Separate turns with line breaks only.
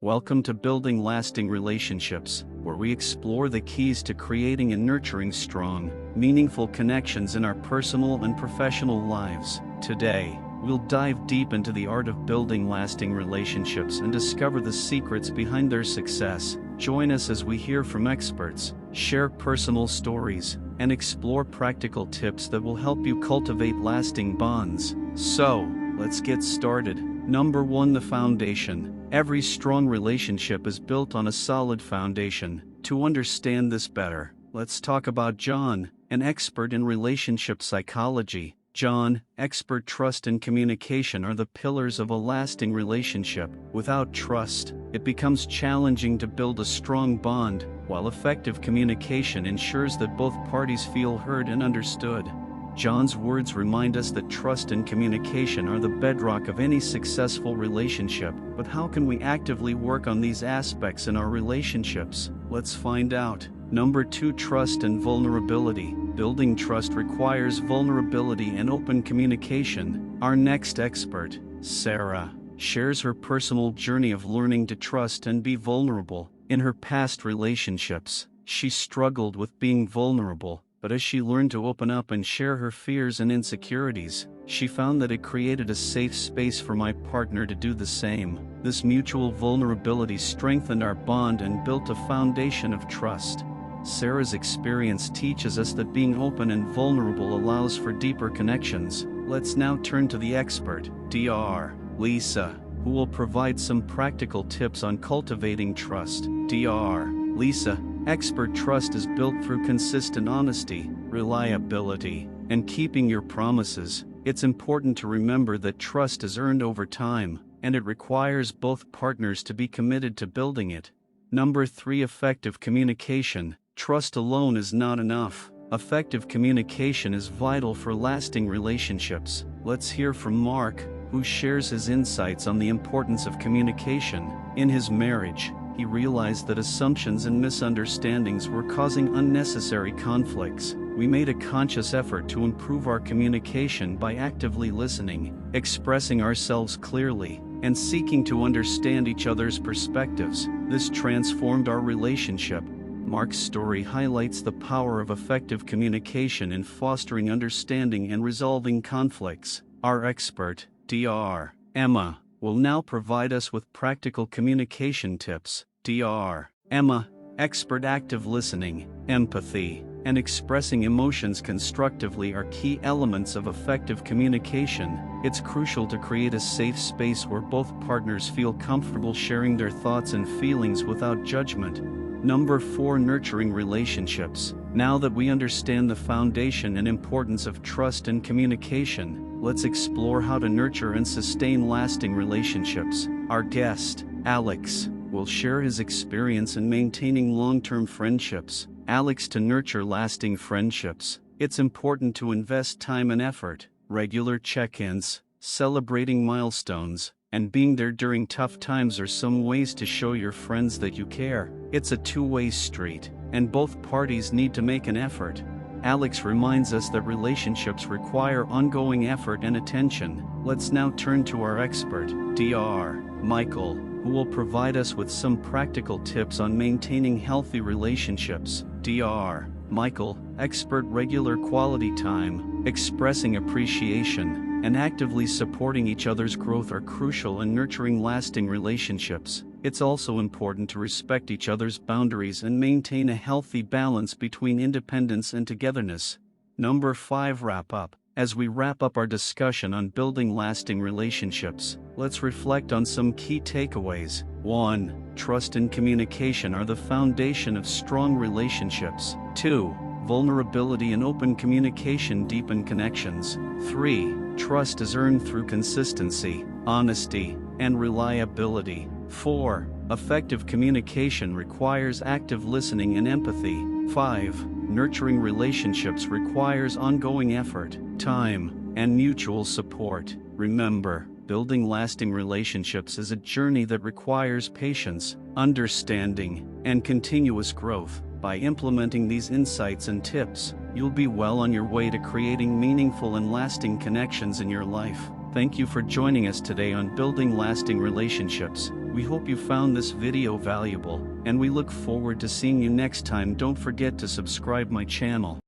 Welcome to Building Lasting Relationships, where we explore the keys to creating and nurturing strong, meaningful connections in our personal and professional lives. Today, we'll dive deep into the art of building lasting relationships and discover the secrets behind their success. Join us as we hear from experts, share personal stories, and explore practical tips that will help you cultivate lasting bonds. So, let's get started. Number 1. The foundation. Every strong relationship is built on a solid foundation. To understand this better, let's talk about John, an expert in relationship psychology. John, expert trust and communication are the pillars of a lasting relationship. Without trust, it becomes challenging to build a strong bond, while effective communication ensures that both parties feel heard and understood. John's words remind us that trust and communication are the bedrock of any successful relationship. But how can we actively work on these aspects in our relationships? Let's find out. Number 2. Trust and vulnerability. Building trust requires vulnerability and open communication. Our next expert, Sarah, shares her personal journey of learning to trust and be vulnerable. In her past relationships, she struggled with being vulnerable. But as she learned to open up and share her fears and insecurities, she found that it created a safe space for my partner to do the same. This mutual vulnerability strengthened our bond and built a foundation of trust. Sarah's experience teaches us that being open and vulnerable allows for deeper connections. Let's now turn to the expert, Dr. Lisa, who will provide some practical tips on cultivating trust. Dr. Lisa, expert trust is built through consistent honesty, reliability, and keeping your promises. It's important to remember that trust is earned over time, and it requires both partners to be committed to building it. Number 3. Effective communication. Trust alone is not enough. Effective communication is vital for lasting relationships. Let's hear from Mark, who shares his insights on the importance of communication. In his marriage, he realized that assumptions and misunderstandings were causing unnecessary conflicts. We made a conscious effort to improve our communication by actively listening, expressing ourselves clearly, and seeking to understand each other's perspectives. This transformed our relationship. Mark's story highlights the power of effective communication in fostering understanding and resolving conflicts. Our expert, Dr. Emma, will now provide us with practical communication tips. Dr. Emma, expert active listening, empathy, and expressing emotions constructively are key elements of effective communication. It's crucial to create a safe space where both partners feel comfortable sharing their thoughts and feelings without judgment. Number 4. Nurturing relationships. Now that we understand the foundation and importance of trust and communication, let's explore how to nurture and sustain lasting relationships. Our guest, Alex, will share his experience in maintaining long-term friendships. Alex, to nurture lasting friendships, it's important to invest time and effort. Regular check-ins, celebrating milestones, and being there during tough times are some ways to show your friends that you care. It's a two-way street, and both parties need to make an effort. Alex reminds us that relationships require ongoing effort and attention. Let's now turn to our expert, Dr. Michael, who will provide us with some practical tips on maintaining healthy relationships. Dr. Michael, expert regular quality time, expressing appreciation, and actively supporting each other's growth are crucial in nurturing lasting relationships. It's also important to respect each other's boundaries and maintain a healthy balance between independence and togetherness. Number 5. Wrap up. As we wrap up our discussion on building lasting relationships, let's reflect on some key takeaways. 1. Trust and communication are the foundation of strong relationships. 2. Vulnerability and open communication deepen connections. 3. Trust is earned through consistency, honesty, and reliability. 4. Effective communication requires active listening and empathy. 5. Nurturing relationships requires ongoing effort, time, and mutual support. Remember, building lasting relationships is a journey that requires patience, understanding, and continuous growth. By implementing these insights and tips, you'll be well on your way to creating meaningful and lasting connections in your life. Thank you for joining us today on Building Lasting Relationships. We hope you found this video valuable, and we look forward to seeing you next time. Don't forget to subscribe my channel.